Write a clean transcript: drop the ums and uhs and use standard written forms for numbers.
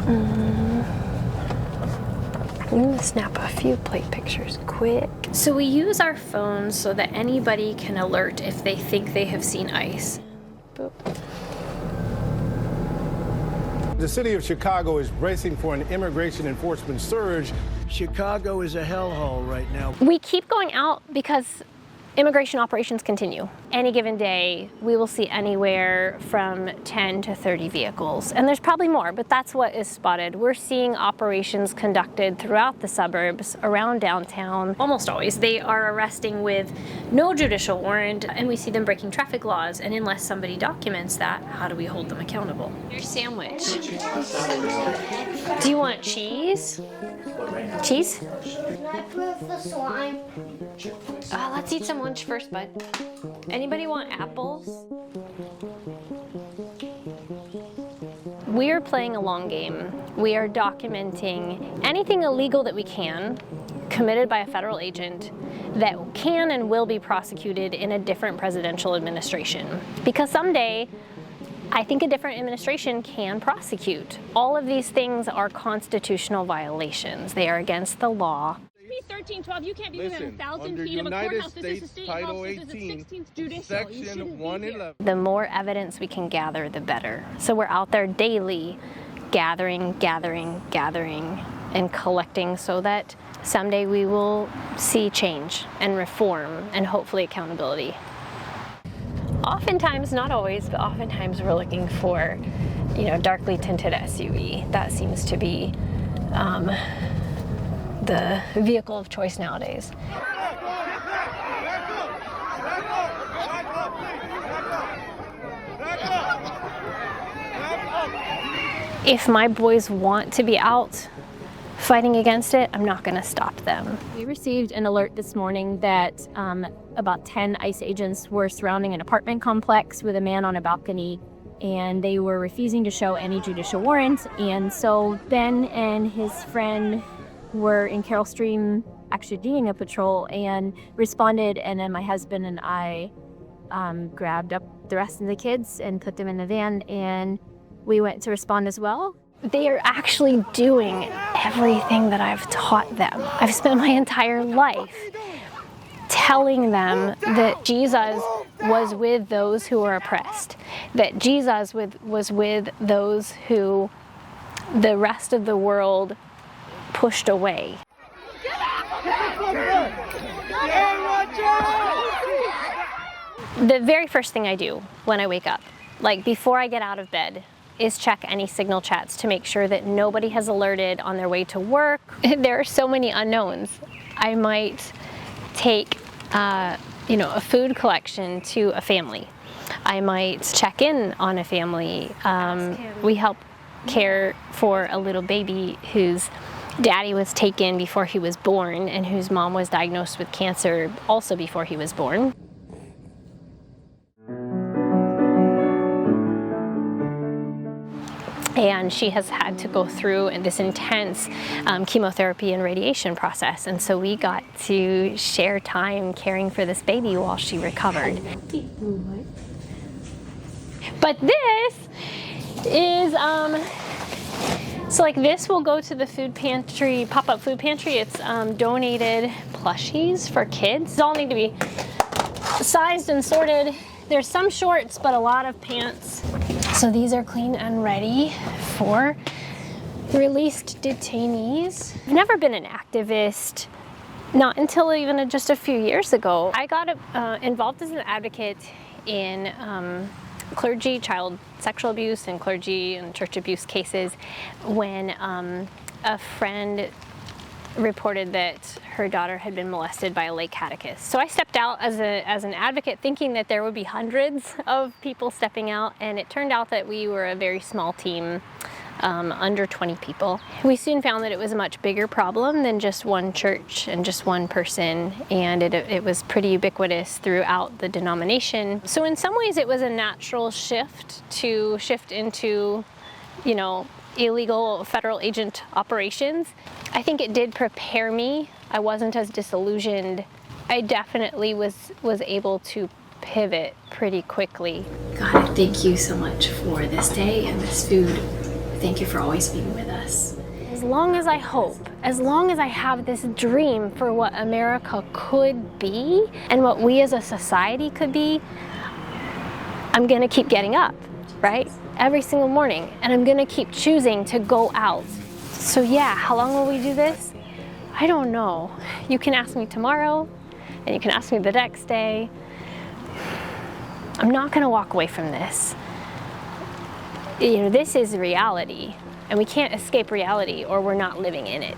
I'm gonna snap a few plate pictures quick. So we use our phones so that anybody can alert if they think they have seen ICE. Boop. The city of Chicago is bracing for an immigration enforcement surge. Chicago is a hellhole right now. We keep going out because immigration operations continue. Any given day, we will see anywhere from 10 to 30 vehicles. And there's probably more, but that's what is spotted. We're seeing operations conducted throughout the suburbs, around downtown. Almost always, they are arresting with no judicial warrant, and we see them breaking traffic laws. And unless somebody documents that, how do we hold them accountable? Your sandwich. Do you want cheese? Cheese? I prefer slime. Let's eat some lunch first, bud. Anybody want apples? We're playing a long game. We are documenting anything illegal that we can, committed by a federal agent, that can and will be prosecuted in a different presidential administration. Because someday, I think a different administration can prosecute. All of these things are constitutional violations. They are against the law. 1312, you can't be within 1,000 feet of a courthouse. This is a state house. This is a 16th judicial. Section 111. The more evidence we can gather, the better. So we're out there daily gathering, and collecting so that someday we will see change and reform and hopefully accountability. Oftentimes, not always, but oftentimes we're looking for, darkly tinted SUV. That seems to be the vehicle of choice nowadays. If my boys want to be out fighting against it, I'm not going to stop them. We received an alert this morning that about 10 ICE agents were surrounding an apartment complex with a man on a balcony, and they were refusing to show any judicial warrant. And so Ben and his friend were in Carroll Stream actually doing a patrol and responded, and then my husband and I grabbed up the rest of the kids and put them in the van, and we went to respond as well. They are actually doing everything that I've taught them. I've spent my entire life telling them that Jesus was with those who were oppressed, that Jesus was with those who the rest of the world pushed away. The very first thing I do when I wake up, like before I get out of bed, is check any signal chats to make sure that nobody has alerted on their way to work. There are so many unknowns. I might take a food collection to a family. I might check in on a family. We help care for a little baby whose daddy was taken before he was born and whose mom was diagnosed with cancer also before he was born. And she has had to go through this intense chemotherapy and radiation process. And so we got to share time caring for this baby while she recovered. But this is, so like this will go to the food pantry, pop-up food pantry. It's donated plushies for kids. They all need to be sized and sorted. There's some shorts, but a lot of pants. So these are clean and ready for released detainees. I've never been an activist, not until even just a few years ago. I got involved as an advocate in clergy, child sexual abuse, and clergy and church abuse cases when a friend reported that her daughter had been molested by a lay catechist. So I stepped out as an advocate thinking that there would be hundreds of people stepping out, and it turned out that we were a very small team, under 20 people. We soon found that it was a much bigger problem than just one church and just one person, and it was pretty ubiquitous throughout the denomination. So in some ways it was a natural shift into, illegal federal agent operations. I think it did prepare me. I wasn't as disillusioned. I definitely was able to pivot pretty quickly. God, thank you so much for this day and this food. Thank you for always being with us. As long as I hope, as long as I have this dream for what America could be and what we as a society could be, I'm gonna keep getting up, right? Every single morning, and I'm gonna keep choosing to go out. So yeah, how long will we do this? I don't know. You can ask me tomorrow, and you can ask me the next day. I'm not gonna walk away from this. You know, this is reality, and we can't escape reality or we're not living in it.